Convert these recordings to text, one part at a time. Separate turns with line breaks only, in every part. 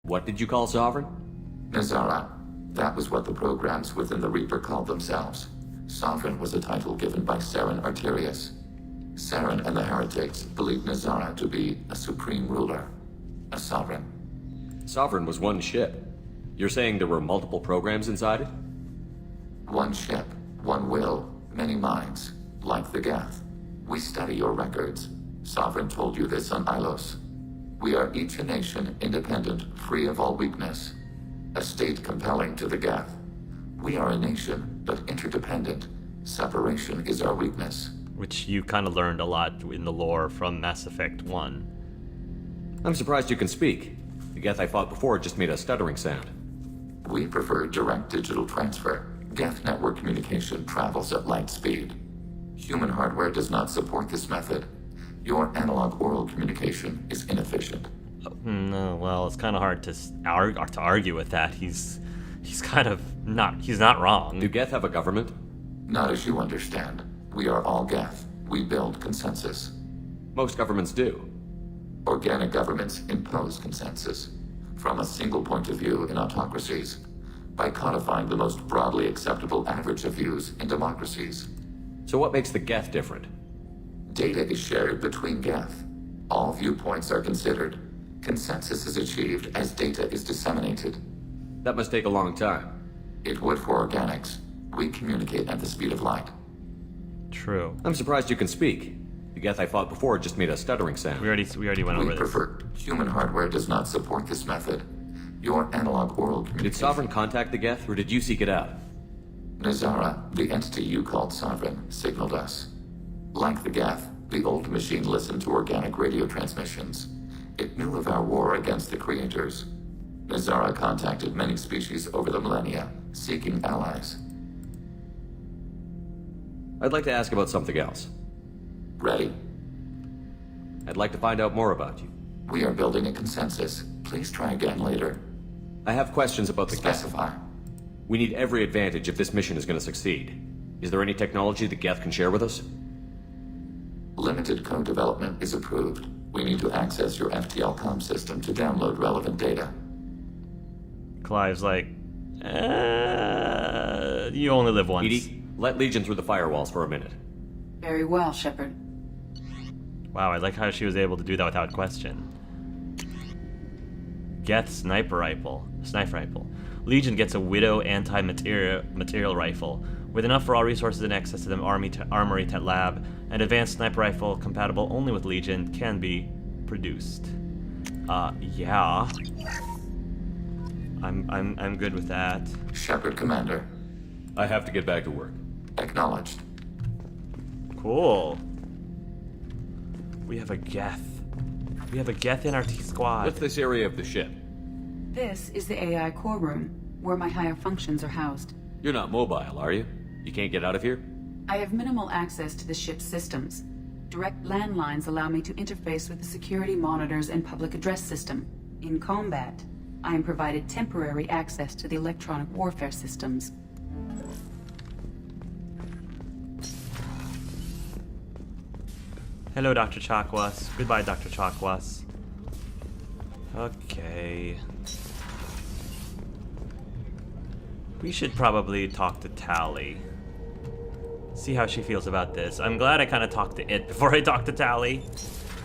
What did you call Sovereign?
Rael'Zorah. That was what the programs within the Reaper called themselves. Sovereign was a title given by Saren Arterius. Saren and the heretics believed Rael'Zorah to be a supreme ruler, a sovereign.
Sovereign was one ship. You're saying there were multiple programs inside it?
One ship, one will, many minds, like the Geth. We study your records. Sovereign told you this on Ilos. We are each a nation, independent, free of all weakness. A state compelling to the Geth. We are a nation, but interdependent. Separation is our weakness.
Which you kind of learned a lot in the lore from Mass Effect 1.
I'm surprised you can speak. The Geth I fought before just made a stuttering sound.
We prefer direct digital transfer. Geth network communication travels at light speed. Human hardware does not support this method. Your analog oral communication is inefficient.
No, well, it's kind of hard to argue with that. He's kind of not. He's not wrong.
Do Geth have a government?
Not as you understand. We are all Geth. We build consensus.
Most governments do.
Organic governments impose consensus from a single point of view in autocracies by codifying the most broadly acceptable average of views in democracies.
So what makes the Geth different?
Data is shared between Geth. All viewpoints are considered. Consensus is achieved as data is disseminated.
That must take a long time.
Hmm.
It would for organics. We communicate at the speed of light.
True.
I'm surprised you can speak. The Geth I fought before just made a stuttering sound.
We already went over
We
this.
prefer. Human hardware does not support this method. Your analog oral communication.
Did Sovereign contact the Geth, or did you seek it out?
Rael'Zorah, the entity you called Sovereign, signaled us. Like the Geth, the old machine listened to organic radio transmissions. It knew of our war against the creators. Rael'Zorah contacted many species over the millennia, seeking allies.
I'd like to ask about something else.
Ready?
I'd like to find out more about you.
We are building a consensus. Please try again later.
I have questions about the Geth.
Specify.
We need every advantage if this mission is going to succeed. Is there any technology the Geth can share with us?
Limited code development is approved. We need to access your FTL comm system to download relevant data.
Clive's like, you only live once.
Edie, let Legion through the firewalls for a minute.
Very well, Shepard.
Wow, I like how she was able to do that without question. Geth sniper rifle. Legion gets a Widow anti-material rifle with enough for all resources and access to the armory lab. An advanced sniper rifle compatible only with Legion can be produced. Yeah. I'm good with that.
Shepard, Commander.
I have to get back to work.
Acknowledged.
Cool. We have a Geth. We have a Geth in our squad.
What's this area of the ship?
This is the AI core room, where my higher functions are housed.
You're not mobile, are you? You can't get out of here?
I have minimal access to the ship's systems. Direct landlines allow me to interface with the security monitors and public address system. In combat, I am provided temporary access to the electronic warfare systems.
Hello, Dr. Chakwas. Goodbye, Dr. Chakwas. Okay. We should probably talk to Tali. See how she feels about this. I'm glad I kind of talked to it before I talked to Tali.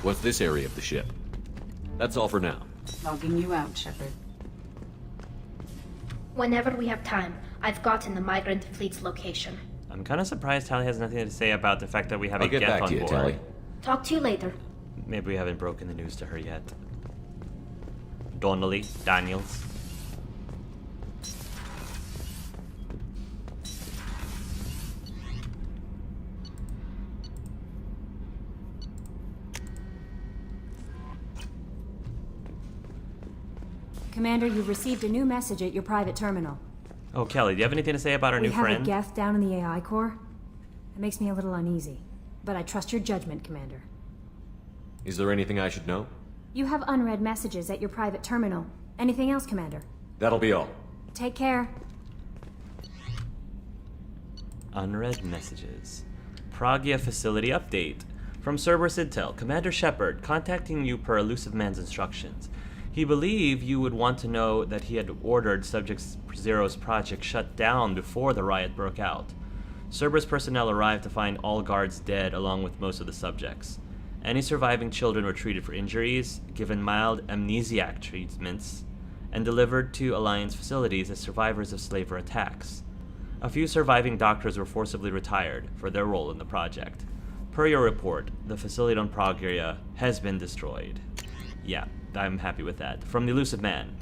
What's this area of the ship? That's all for now.
Logging you out, Shepard.
Whenever we have time, I've gotten the Migrant fleet's location.
I'm kind of surprised Tali has nothing to say about the fact that we have
I'll
a
get
Geth
back
on
to you,
board.
Tali.
Talk to you later.
Maybe we haven't broken the news to her yet. Donnelly, Daniels.
Commander, you've received a new message at your private terminal.
Oh, Kelly, do you have anything to say about our new
We have
friend?
a Geth down in the AI core. It makes me a little uneasy, but I trust your judgment, Commander.
Is there anything I should know?
You have unread messages at your private terminal. Anything else, Commander?
That'll be all.
Take care.
Unread messages. Pragia facility update. From Cerberus Intel, Commander Shepard, contacting you per Elusive Man's instructions. He believed you would want to know that he had ordered Subject Zero's project shut down before the riot broke out. Cerberus personnel arrived to find all guards dead along with most of the subjects. Any surviving children were treated for injuries, given mild amnesiac treatments, and delivered to Alliance facilities as survivors of slaver attacks. A few surviving doctors were forcibly retired for their role in the project. Per your report, the facility on Progria has been destroyed. Yeah, I'm happy with that. From the Elusive Man.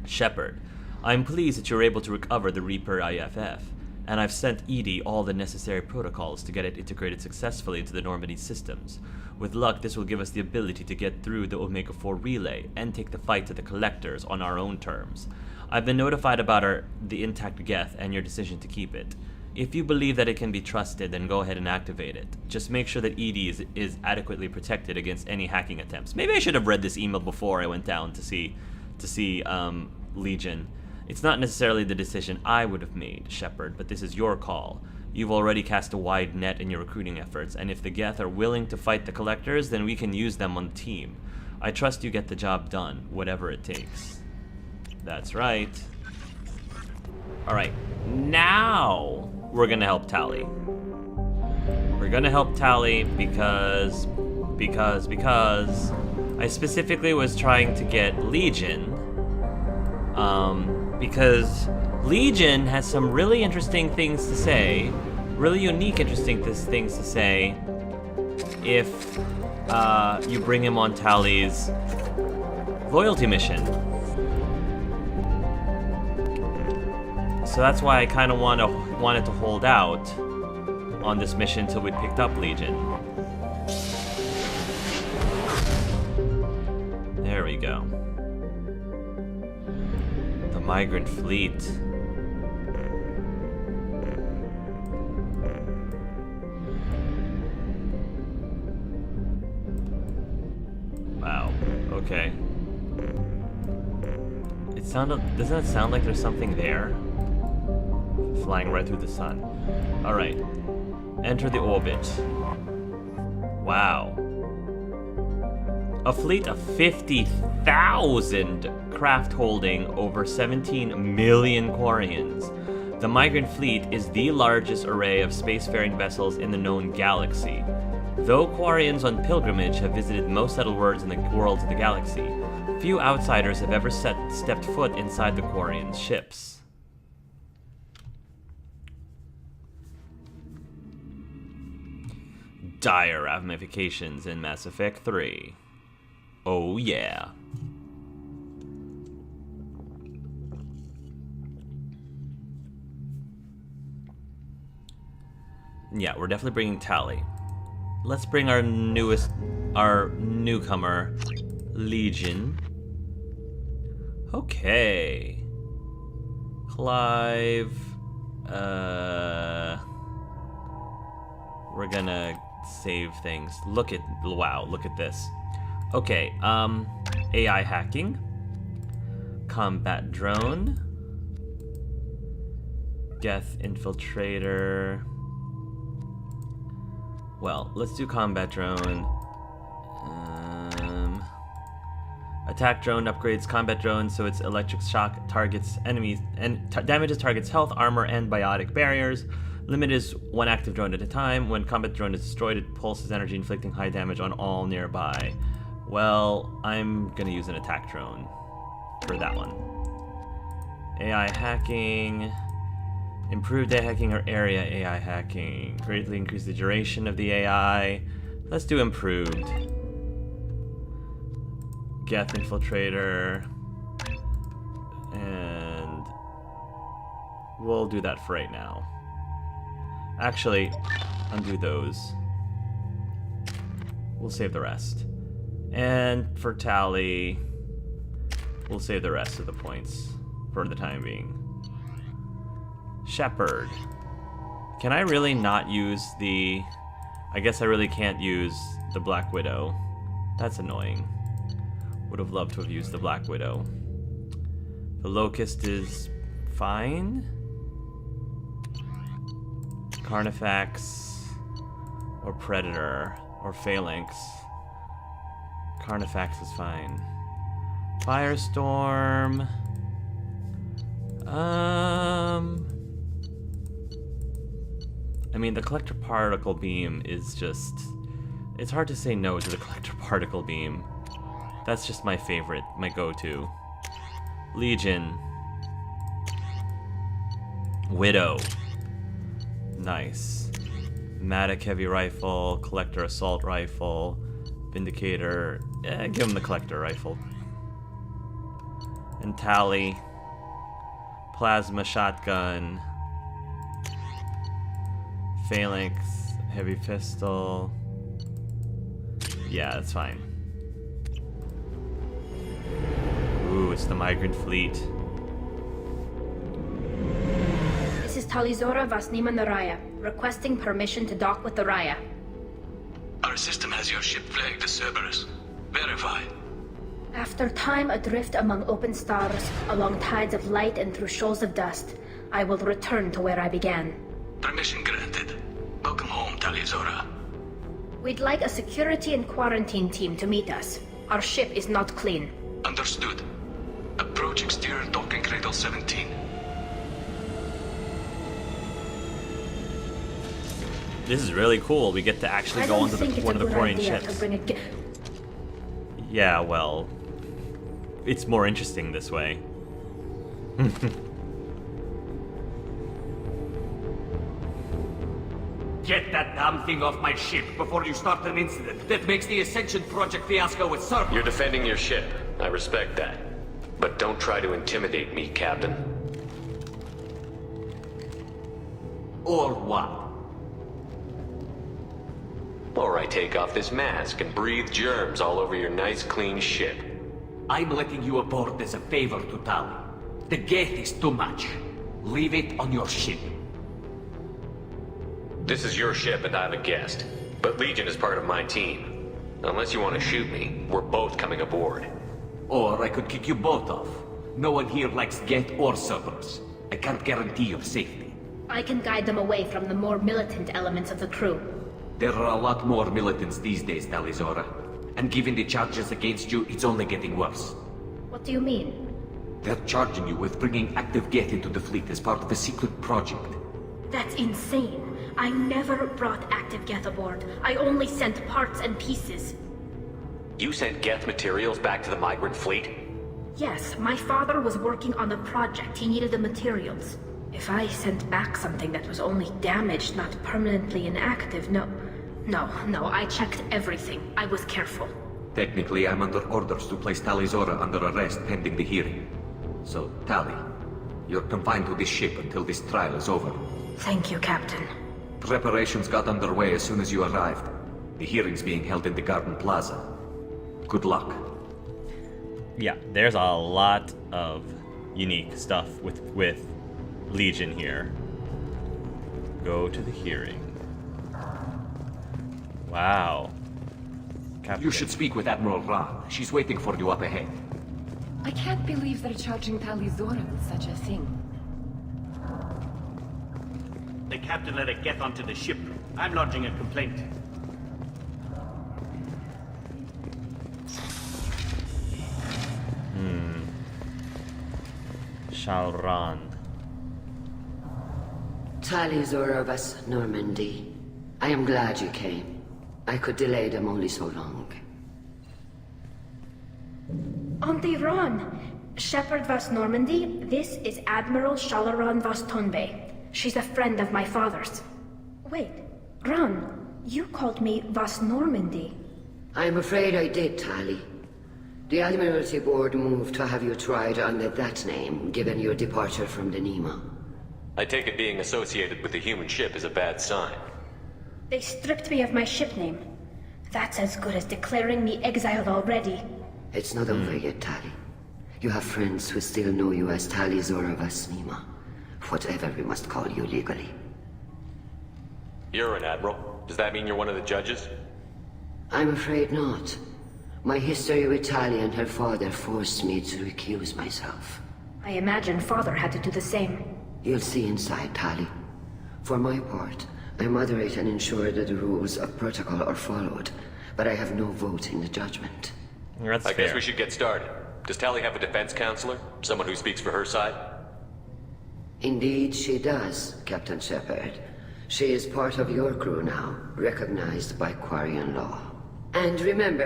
Shepard, I'm pleased that you were able to recover the Reaper IFF, and I've sent EDI all the necessary protocols to get it integrated successfully into the Normandy systems. With luck, this will give us the ability to get through the Omega-4 relay and take the fight to the Collectors on our own terms. I've been notified about the intact Geth and your decision to keep it. If you believe that it can be trusted, then go ahead and activate it. Just make sure that EDI is adequately protected against any hacking attempts. Maybe I should have read this email before I went down to see Legion. It's not necessarily the decision I would have made, Shepard, but this is your call. You've already cast a wide net in your recruiting efforts, and if the Geth are willing to fight the Collectors, then we can use them on the team. I trust you get the job done, whatever it takes. That's right. Alright, now we're gonna help Tali. We're gonna help Tali because I specifically was trying to get Legion, because Legion has some really interesting things to say, really unique interesting things to say if you bring him on Tali's loyalty mission. So that's why I kind of wanted to hold out on this mission till we picked up Legion. There we go. The Migrant Fleet. Wow. Okay. Doesn't it sound like there's something there? Flying right through the sun. Alright. Enter the orbit. Wow. A fleet of 50,000 craft holding over 17 million Quarians. The Migrant Fleet is the largest array of spacefaring vessels in the known galaxy. Though Quarians on pilgrimage have visited most settled worlds in the galaxy, few outsiders have ever stepped foot inside the Quarians' ships. Dire ramifications in Mass Effect 3. Oh yeah. Yeah, we're definitely bringing Tali. Let's bring our newcomer, Legion. Okay. Clive. We're gonna save things. Wow, look at this. Okay, AI hacking. Combat drone. Geth infiltrator. Well, let's do combat drone. Attack drone upgrades combat drone so its electric shock targets enemies and damages targets health, armor, and biotic barriers. Limit is one active drone at a time. When combat drone is destroyed, it pulses energy, inflicting high damage on all nearby. Well, I'm gonna use an attack drone for that one. AI hacking. Improved AI hacking or area AI hacking. Greatly increase the duration of the AI. Let's do improved. Geth infiltrator. And we'll do that for right now. Actually, undo those. We'll save the rest. And for Tali, we'll save the rest of the points for the time being. Shepard. Can I really not use the... I guess I really can't use the Black Widow. That's annoying. Would have loved to have used the Black Widow. The Locust is fine. Carnifex or Predator or Phalanx. Carnifex is fine. Firestorm. I mean, the collector particle beam is just... It's hard to say no to the collector particle beam. That's just my favorite, my go-to. Legion. Widow. Nice. Matic heavy rifle, collector assault rifle, Vindicator. Give him the collector rifle. And Tali. Plasma shotgun. Phalanx heavy pistol. Yeah, that's fine. Ooh, it's the Migrant fleet.
This is Rael'Zorah Vasnima Naraya, requesting permission to dock with the Raya.
Our system has your ship flagged as Cerberus. Verify.
After time adrift among open stars, along tides of light and through shoals of dust, I will return to where I began.
Permission granted. Welcome home, Rael'Zorah.
We'd like a security and quarantine team to meet us. Our ship is not clean.
Understood. Approach exterior docking cradle 17.
This is really cool. We get to actually go onto one of the foreign ships. Yeah, well, it's more interesting this way.
Get that damn thing off my ship before you start an incident that makes the Ascension Project fiasco with Cerberus.
You're defending your ship. I respect that. But don't try to intimidate me, Captain.
Or what?
Or I take off this mask and breathe germs all over your nice, clean ship.
I'm letting you aboard as a favor to Tali. The gate is too much. Leave it on your ship.
This is your ship and I'm a guest. But Legion is part of my team. Unless you want to shoot me, we're both coming aboard.
Or I could kick you both off. No one here likes Geth or Cerberus. I can't guarantee your safety.
I can guide them away from the more militant elements of the crew.
There are a lot more militants these days, Rael'Zorah. And given the charges against you, it's only getting worse.
What do you mean?
They're charging you with bringing active Geth into the fleet as part of a secret project.
That's insane. I never brought active Geth aboard. I only sent parts and pieces.
You sent Geth materials back to the Migrant fleet?
Yes, my father was working on a project. He needed the materials. If I sent back something that was only damaged, not permanently inactive, no, I checked everything. I was careful.
Technically, I'm under orders to place Rael'Zorah under arrest pending the hearing. So, Tali, you're confined to this ship until this trial is over.
Thank you, Captain.
Preparations got underway as soon as you arrived. The hearing's being held in the Garden Plaza. Good luck.
Yeah, there's a lot of unique stuff with Legion here. Go to the hearing. Wow. Captain.
You should speak with Admiral Rael'Zorah. She's waiting for you up ahead.
I can't believe they're charging Rael'Zorah with such a thing.
The captain let it get onto the ship. I'm lodging a complaint.
Shala'Raan.
Rael'Zorah was Normandy. I am glad you came. I could delay them only so long.
Auntie Ron! Shepherd Vas Normandy, this is Admiral Shala'Raan Vas Tonbe. She's a friend of my father's. Wait, Ron, you called me Vas Normandy.
I'm afraid I did, Tali. The Admiralty Board moved to have you tried under that name, given your departure from the Nima.
I take it being associated with the human ship is a bad sign.
They stripped me of my ship name. That's as good as declaring me exiled already.
It's not over yet, Tali. You have friends who still know you as Rael'Zorah Vas Nima. Whatever we must call you legally.
You're an admiral. Does that mean you're one of the judges?
I'm afraid not. My history with Tali and her father forced me to recuse myself.
I imagine father had to do the same.
You'll see inside, Tali. For my part, I moderate and ensure that the rules of protocol are followed, but I have no vote in the judgment.
That's
I
fair.
guess we should get started. Does Tali have a defense counselor? Someone who speaks for her side?
Indeed she does, Captain Shepard. She is part of your crew now, recognized by Quarian law. And remember,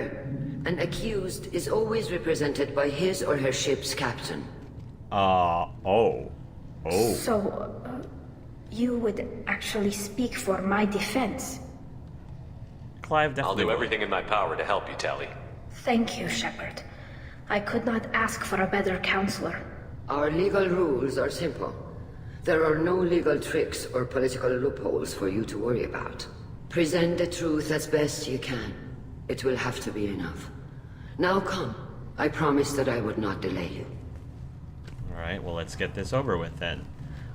an accused is always represented by his or her ship's captain.
Oh.
So, you would actually speak for my defense?
Clive definitely
I'll do
will.
everything in my power to help you, Tali.
Thank you, Shepard. I could not ask for a better counselor.
Our legal rules are simple. There are no legal tricks or political loopholes for you to worry about. Present the truth as best you can. It will have to be enough. Now come. I promised that I would not delay you.
Alright, well let's get this over with then.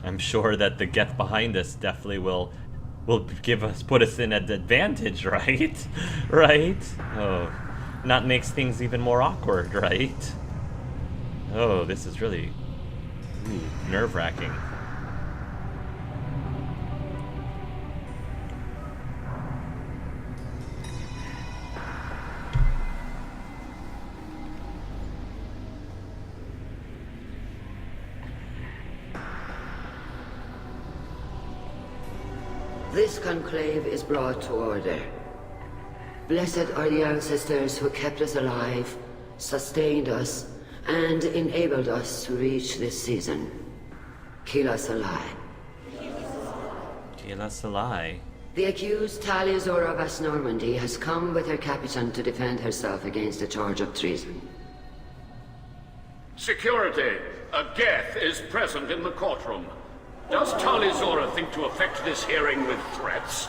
I'm sure that the Geth behind us definitely will put us in an advantage, right? Right? Oh. Not makes things even more awkward, right? Oh, this is really nerve-wracking.
This conclave is brought to order. Blessed are the ancestors who kept us alive, sustained us, and enabled us to reach this season. Kila Salai.
Kila Salai.
The accused Rael'Zorah of Normandy has come with her captain to defend herself against a charge of treason.
Security! A Geth is present in the courtroom. Does Rael'Zorah think to effect this hearing with threats?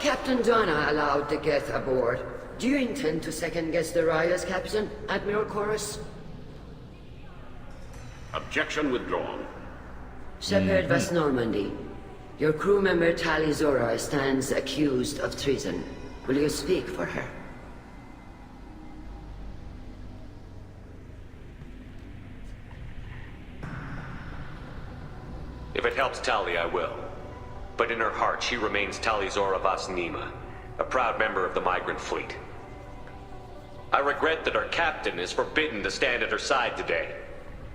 Captain Donna allowed the Geth aboard. Do you intend to second-guess the Raya's captain, Admiral Chorus?
Objection withdrawn.
Shepard Vas Normandy, your crew member Rael'Zorah stands accused of treason. Will you speak for her?
If it helps Tali, I will. But in her heart, she remains Rael'Zorah Vas Nima, a proud member of the Migrant fleet. I regret that our captain is forbidden to stand at her side today.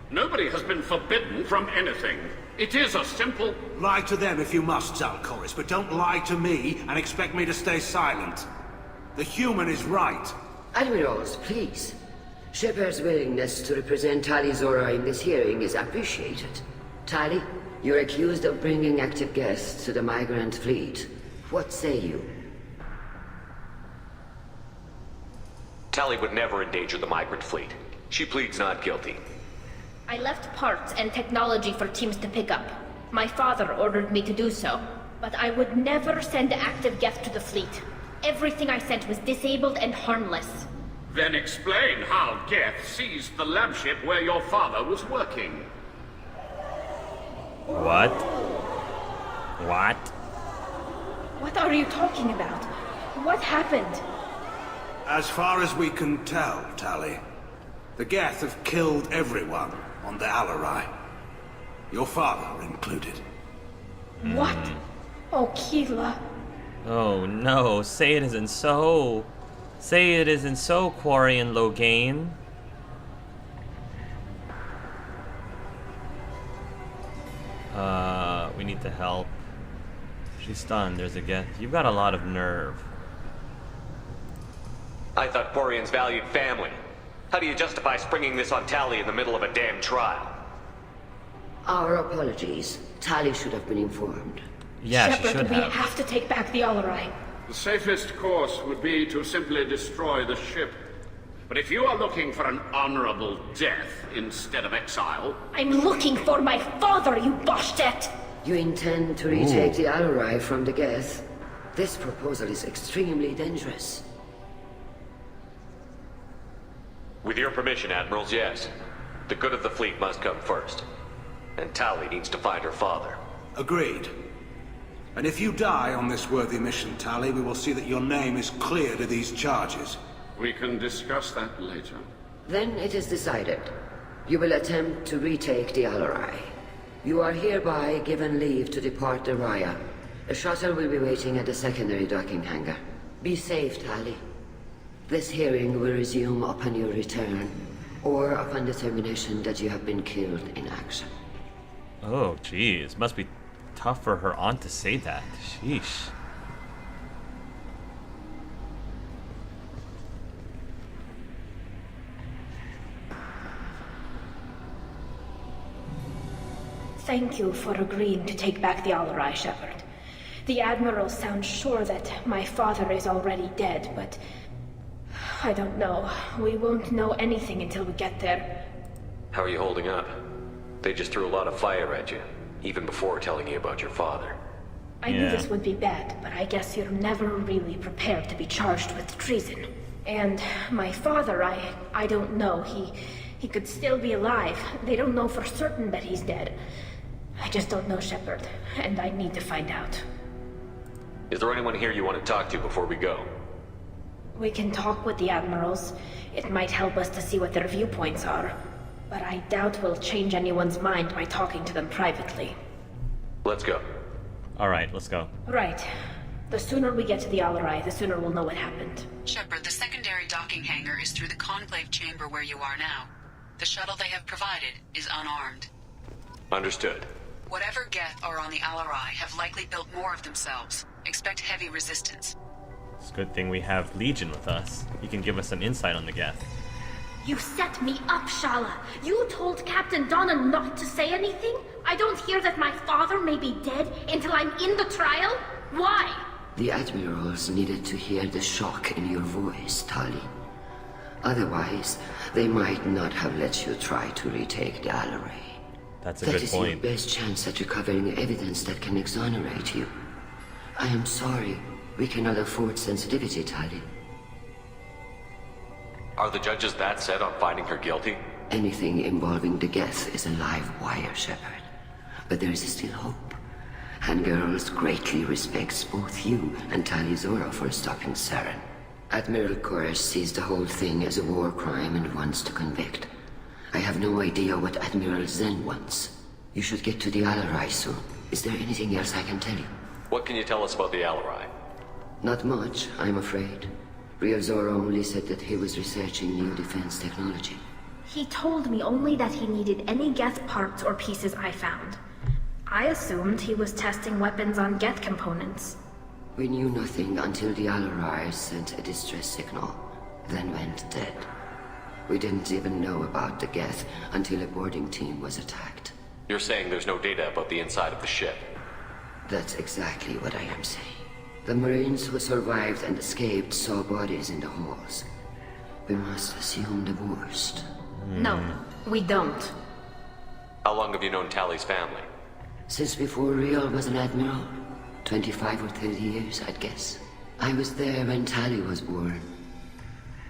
Nobody has been forbidden from anything. It is a simple...
Lie to them if you must, Zal'Koris, but don't lie to me and expect me to stay silent. The human is right.
Admirals, please. Shepard's willingness to represent Rael'Zorah in this hearing is appreciated. Tali, you're accused of bringing active guests to the Migrant fleet. What say you?
Tali would never endanger the Migrant fleet. She pleads not guilty.
I left parts and technology for teams to pick up. My father ordered me to do so, but I would never send active Geth to the fleet. Everything I sent was disabled and harmless.
Then explain how Geth seized the lab ship where your father was working.
What? What?
What are you talking about? What happened?
As far as we can tell, Tali, the Geth have killed everyone on the Alarai. Your father included.
What? Oh, Kila.
Oh no, say it isn't so. Say it isn't so, Quarian Logain. We need to help. She's stunned, there's a Geth. You've got a lot of nerve.
I thought Quarians valued family. How do you justify springing this on Tali in the middle of a damn trial?
Our apologies. Tali should have been informed.
Yeah,
Shepard,
she should
we
have.
have to take back the Alarai.
The safest course would be to simply destroy the ship. But if you are looking for an honorable death instead of exile...
I'm looking for my father, you Boshtet!
You intend to retake the Alarai from the Geth? This proposal is extremely dangerous.
With your permission, Admirals, yes. The good of the fleet must come first. And Tali needs to find her father.
Agreed. And if you die on this worthy mission, Tali, we will see that your name is cleared of these charges.
We can discuss that later.
Then it is decided. You will attempt to retake the Alarai. You are hereby given leave to depart the Raya. A shuttle will be waiting at the secondary docking hangar. Be safe, Tali. This hearing will resume upon your return. or upon determination that you have been killed in action.
Oh, geez. Must be tough for her aunt to say that. Sheesh.
Thank you for agreeing to take back the Alarai, Shepard. The Admiral sounds sure that my father is already dead, but I don't know. We won't know anything until we get there.
How are you holding up? They just threw a lot of fire at you, even before telling you about your father.
I knew this would be bad, but I guess you're never really prepared to be charged with treason. And my father, I don't know. He could still be alive. They don't know for certain that he's dead. I just don't know, Shepard, and I need to find out.
Is there anyone here you want to talk to before we go?
We can talk with the Admirals. It might help us to see what their viewpoints are. But I doubt we'll change anyone's mind by talking to them privately.
Let's go.
Alright, let's go.
Right. The sooner we get to the Alarai, the sooner we'll know what happened.
Shepard, the secondary docking hangar is through the Conclave chamber where you are now. The shuttle they have provided is unarmed.
Understood.
Whatever Geth are on the Alarai have likely built more of themselves. Expect heavy resistance.
It's a good thing we have Legion with us. He can give us some insight on the Geth.
You set me up, Shala. You told Captain Donna not to say anything? I don't hear that my father may be dead until I'm in the trial? Why?
The Admirals needed to hear the shock in your voice, Tali. Otherwise, they might not have let you try to retake the Alarai.
That's a good point.
That is your best chance at recovering evidence that can exonerate you. I am sorry. We cannot afford sensitivity, Tali.
Are the judges that set on finding her guilty?
Anything involving the Geth is a live wire, Shepard. But there is still hope. And Girls greatly respects both you and Rael'Zorah for stopping Saren. Admiral Koresh sees the whole thing as a war crime and wants to convict. I have no idea what Admiral Zen wants. You should get to the Alarai soon. Is there anything else I can tell you?
What can you tell us about the Alarai?
Not much, I'm afraid. Rael'Zorah only said that he was researching new defense technology.
He told me only that he needed any Geth parts or pieces I found. I assumed he was testing weapons on Geth components.
We knew nothing until the Alarai sent a distress signal, then went dead. We didn't even know about the Geth until a boarding team was attacked.
You're saying there's no data about the inside of the ship?
That's exactly what I am saying. The Marines who survived and escaped saw bodies in the halls. We must assume the worst.
No, we don't.
How long have you known Tali's family?
Since before Rael was an admiral. 25 or 30 years, I'd guess. I was there when Tali was born.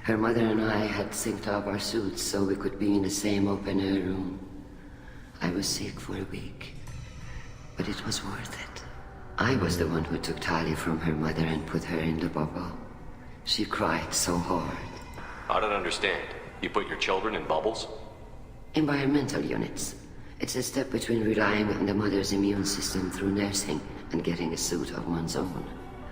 Her mother and I had synced up our suits so we could be in the same open-air room. I was sick for a week, but it was worth it. I was the one who took Tali from her mother and put her in the bubble. She cried so hard.
I don't understand. You put your children in bubbles?
Environmental units. It's a step between relying on the mother's immune system through nursing and getting a suit of one's own.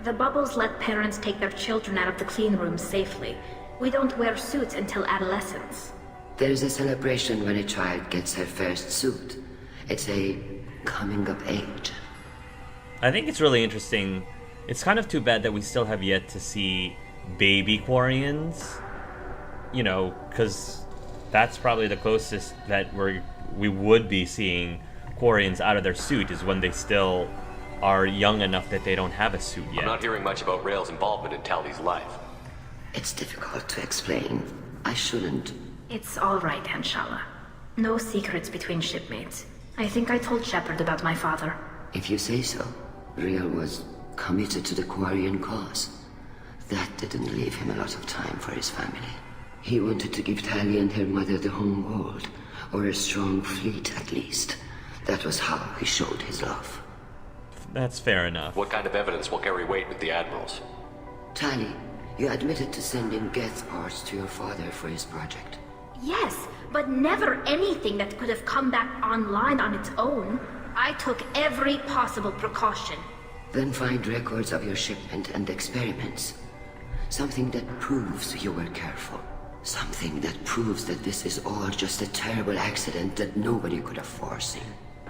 The bubbles let parents take their children out of the clean rooms safely. We don't wear suits until adolescence.
There's a celebration when a child gets her first suit. It's a coming of age.
I think it's really interesting. It's kind of too bad that we still have yet to see baby Quarians. You know, because that's probably the closest that we would be seeing Quarians out of their suit is when they still are young enough that they don't have a suit yet.
I'm not hearing much about Rael's involvement in Tali's life.
It's difficult to explain. I shouldn't.
It's all right, Anshala. No secrets between shipmates. I think I told Shepard about my father.
If you say so. Rael was committed to the Quarian cause. That didn't leave him a lot of time for his family. He wanted to give Tali and her mother the home world, or a strong fleet at least. That was how he showed his love.
That's fair enough.
What kind of evidence will carry weight with the Admirals?
Tali, you admitted to sending Geth parts to your father for his project.
Yes, but never anything that could have come back online on its own. I took every possible precaution.
Then find records of your shipment and experiments. Something that proves you were careful. Something that proves that this is all just a terrible accident that nobody could have foreseen.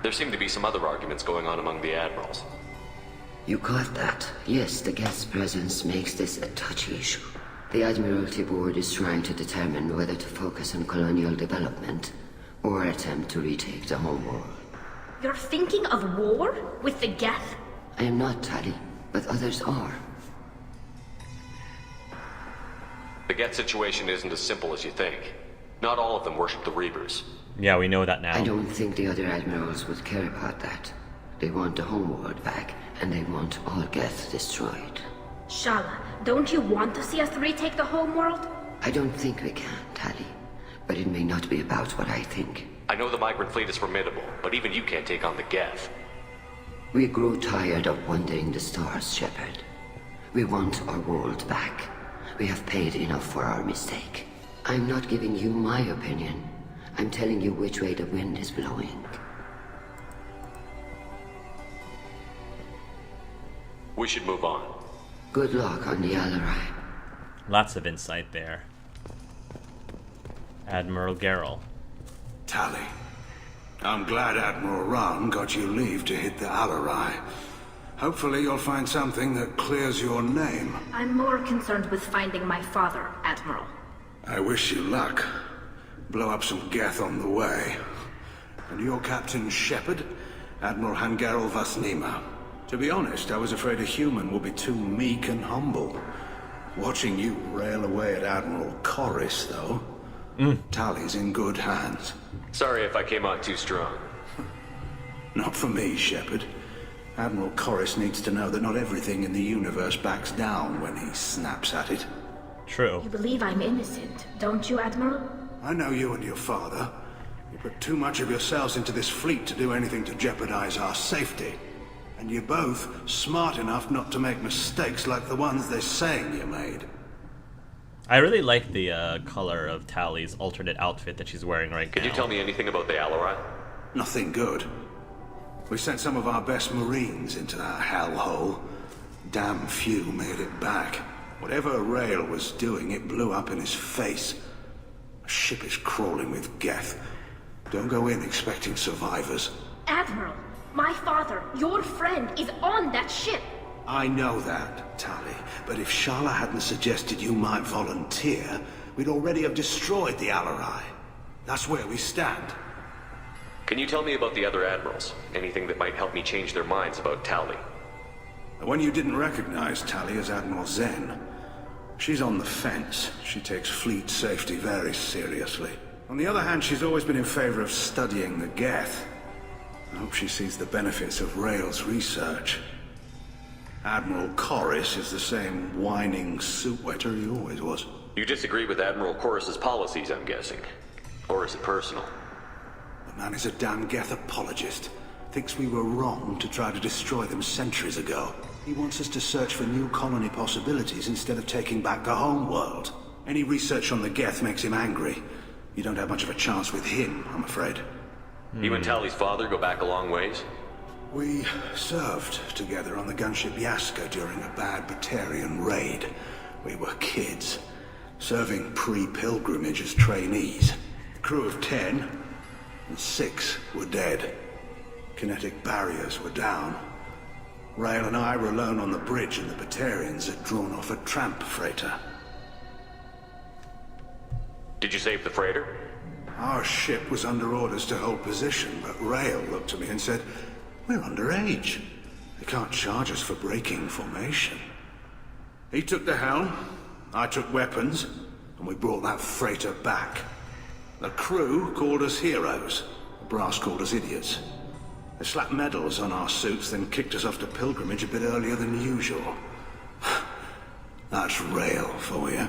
There seem to be some other arguments going on among the admirals.
You caught that? Yes, the guest's presence makes this a touchy issue. The Admiralty Board is trying to determine whether to focus on colonial development or attempt to retake the home world.
You're thinking of war? With the Geth?
I am not, Tali, but others are.
The Geth situation isn't as simple as you think. Not all of them worship the Reavers.
Yeah, we know that now.
I don't think the other admirals would care about that. They want the homeworld back, and they want all Geth destroyed.
Shala, don't you want to see us retake the homeworld?
I don't think we can, Tali. But it may not be about what I think.
I know the Migrant fleet is formidable, but even you can't take on the Geth.
We grow tired of wandering the stars, Shepard. We want our world back. We have paid enough for our mistake. I'm not giving you my opinion. I'm telling you which way the wind is blowing.
We should move on.
Good luck on the Alarai.
Lots of insight there. Admiral Gerrel.
Tali, I'm glad Admiral Raan got you leave to hit the Alarai. Hopefully you'll find something that clears your name.
I'm more concerned with finding my father, Admiral.
I wish you luck. Blow up some Geth on the way. And your Captain Shepard, Admiral Hangarel Vasnima. To be honest, I was afraid a human would be too meek and humble. Watching you rail away at Admiral Corris, though. Tali's in good hands.
Sorry if I came on too strong.
Not for me, Shepard. Admiral Corris needs to know that not everything in the universe backs down when he snaps at it.
True.
You believe I'm innocent, don't you, Admiral?
I know you and your father. You put too much of yourselves into this fleet to do anything to jeopardize our safety. And you're both smart enough not to make mistakes like the ones they're saying you made.
I really like the color of Tali's alternate outfit that she's wearing right now.
Could you tell me anything about the Alarai?
Nothing good. We sent some of our best Marines into that hellhole. Damn few made it back. Whatever Rael was doing, it blew up in his face. A ship is crawling with Geth. Don't go in expecting survivors.
Admiral, my father, your friend, is on that ship.
I know that, Tali, but if Shala hadn't suggested you might volunteer, we'd already have destroyed the Alarai. That's where we stand.
Can you tell me about the other admirals? Anything that might help me change their minds about Tali?
The one you didn't recognize, Tali, is Admiral Zen. She's on the fence. She takes fleet safety very seriously. On the other hand, she's always been in favor of studying the Geth. I hope she sees the benefits of Rael's research. Admiral Corris is the same whining soup wetter he always was.
You disagree with Admiral Corris's policies, I'm guessing. Or is it personal?
The man is a damn Geth apologist. Thinks we were wrong to try to destroy them centuries ago. He wants us to search for new colony possibilities instead of taking back the home world. Any research on the Geth makes him angry. You don't have much of a chance with him, I'm afraid.
You and Tali's father go back a long ways?
We served together on the gunship Yaska during a bad Batarian raid. We were kids, serving pre-pilgrimage as trainees. A crew of 10, and 6 were dead. Kinetic barriers were down. Rael and I were alone on the bridge, and the Batarians had drawn off a tramp freighter.
Did you save the freighter?
Our ship was under orders to hold position, but Rael looked at me and said, "We're underage. They can't charge us for breaking formation." He took the helm, I took weapons, and we brought that freighter back. The crew called us heroes. The brass called us idiots. They slapped medals on our suits, then kicked us off to pilgrimage a bit earlier than usual. That's Rael for you.